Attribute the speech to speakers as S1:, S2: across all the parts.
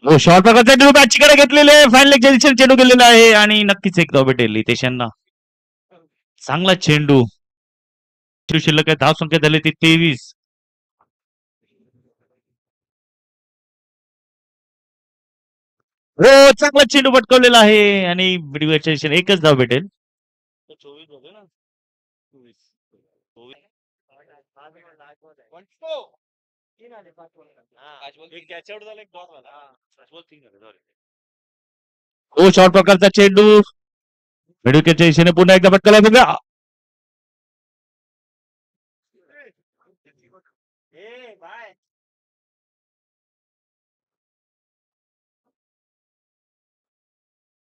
S1: हो, शॉर्ट प्रकारचा चेंडू बॅटचीकडे घेतलेले फाईन लेगच्या दिशेने चेंडू गेलेला आहे आणि नक्कीच एक धाव भेटेल हितेश यांना. चांगला चेंडू. शिल्लक आहे, धाव संख्या झाली ती 23. हो, चांगला चेंडू पटकवलेला आहे आणि मिडविकेटच्या दिशेने एकच धाव भेटेल. 24 झाले ना. 24. हो, शॉर्ट प्रकारचा चेंडू मिडविकेटच्या दिशेने पुन्हा एकदा पटकवला बघा.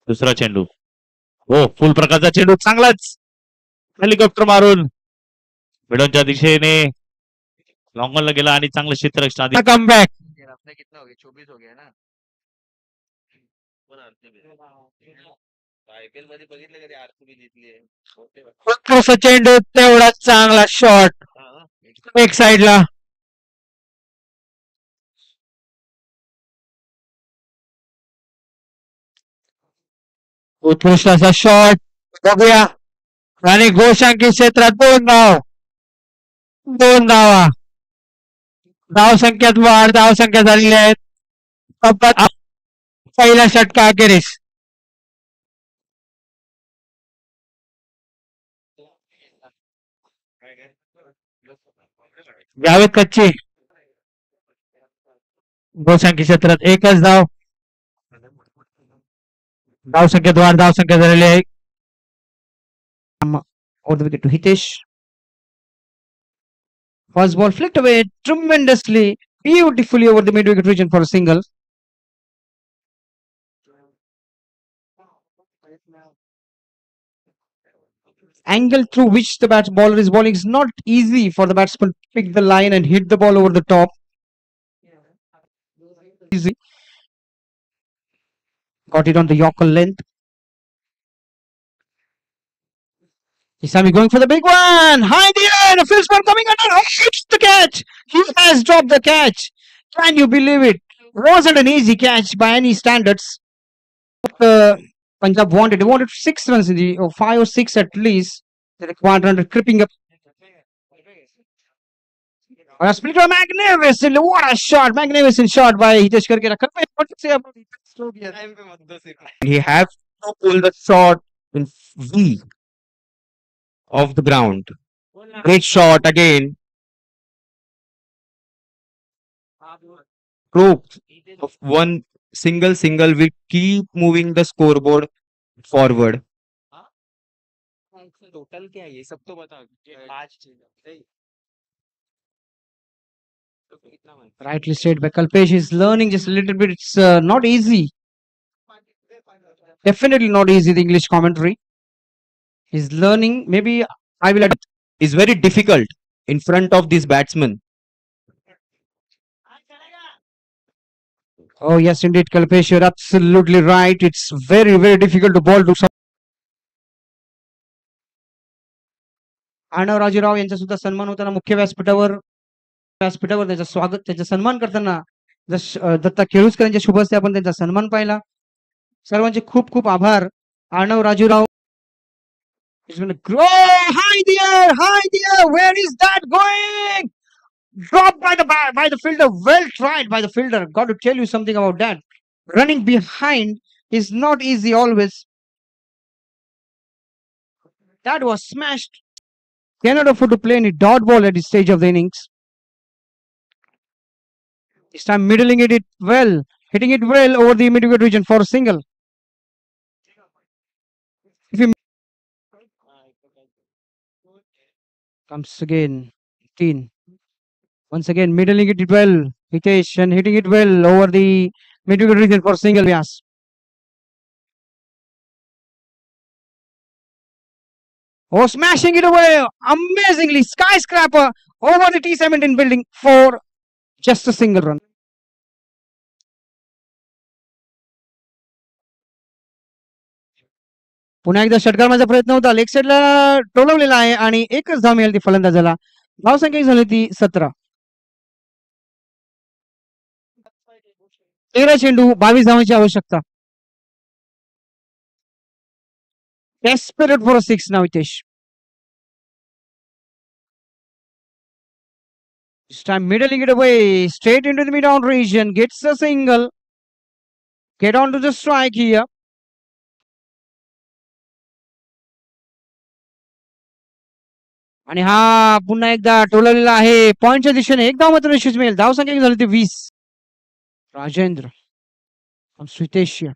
S1: दुसरा चेंडू. हो, फुल प्रकारचा चेंडू चांगलाच हेलिकॉप्टर मारून मिडनच्या दिशेने लॉंगॉनला गेला आणि चांगलं क्षेत्ररक्षण कमबॅक.
S2: अपने कितना हो गया 24 हो गया ना. आयपीएल मध्ये बघितलं कधी आरसीबी जिंकली.
S1: चेंडू तेवढा चांगला शॉट एक साइडला. उत्कृष्ट असा शॉट बघूया आणि गोशांकी क्षेत्रात 2 धावा. धाव संख्यात वाढ, धाव संख्या झालेली आहेत पहिल्या षटका अखेरीस. जावेद कच्ची गोशांकी क्षेत्रात एकच धाव. धाव संख्येत वाढ, धाव संख्या झालेली आहे.
S3: Over the wicket to Hitesh. First ball flicked away tremendously, beautifully over the mid-wicket region for a single. Angle through which the bowler is bowling is not easy for the batsman to pick the line and hit the ball over the top. Easy. Got it on the Yorker length. Isami going for the big one. High in the air. A fieldsman coming under. Oh, hits the catch. He has dropped the catch. Can you believe it? Wasn't an easy catch by any standards. Punjab wanted. They wanted 6 runs in the, or 5 or 6 at least. The required run creeping up. A split of magnificent. What a shot. Magnificent shot by Hitesh Karkera. What to say about Hitesh?
S4: He have to pull the shot in V of the ground. Great shot again. Strokes of one single will keep moving the scoreboard forward.
S2: Total क्या है ये सब तो बता. 5
S3: Rightly said by Kalpesh. He's learning just a little bit. It's not easy. Definitely not easy, the English commentary. He's learning. Maybe I will.
S4: Is very difficult in front of this batsman.
S3: Oh, yes, indeed, Kalpesh. You're absolutely right. It's very, very difficult to bowl to some. Arnav राजूराव यांचा सुद्धा सन्मान होताना मुख्य व्यासपीठावर त्याचं स्वागत, त्याचा सन्मान करताना दत्ता केळुसकर यांच्या शुभ हस्ते आपण त्यांचा सन्मान पाहिला. सर्वांचे खूप खूप आभार. Arnav राजूराव. He's going to grow high in the air. Where is that going? Dropped by the fielder. Well tried by the fielder. Got to tell you something about that. Running behind is not easy always. That was smashed. Cannot afford to play any dot ball at this stage of the innings. This time middling it well. Hitting it well over the mid-wicket region for a single. Comes again. 18. Once again, middling it well. Hitesh and hitting it well over the mid-wicket region for single. Yes. Oh, smashing it away. Amazingly. Skyscraper over the T17 building for just a single run. पुन्हा एकदा षटकार माझा प्रयत्न होता. Leg साइडला टोलवलेला आहे आणि एकच धाव मिळाली ती फलंदाजाला. धाव संख्या झाली ती 17. 13 चेंडू 22 धावांची आवश्यकता. Desperate for a 6 now, Hitesh. This time middling it away, straight into the mid-on region, gets a single. Get on to the strike here. आणि हा पुन्हा एकदा टोललेला आहे पॉइंटच्या दिशेने. एक धाव मात्र निश्चित मिळेल. धाव संख्या झाली ती 20. Rajendra स्वितेशिया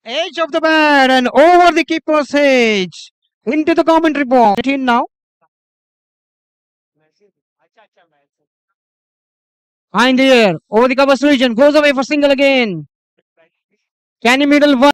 S3: edge of the bat and over the keeper's hedge into the commentary box. 18 now. High in the air over the covers region, goes away for single again. Can he middle one?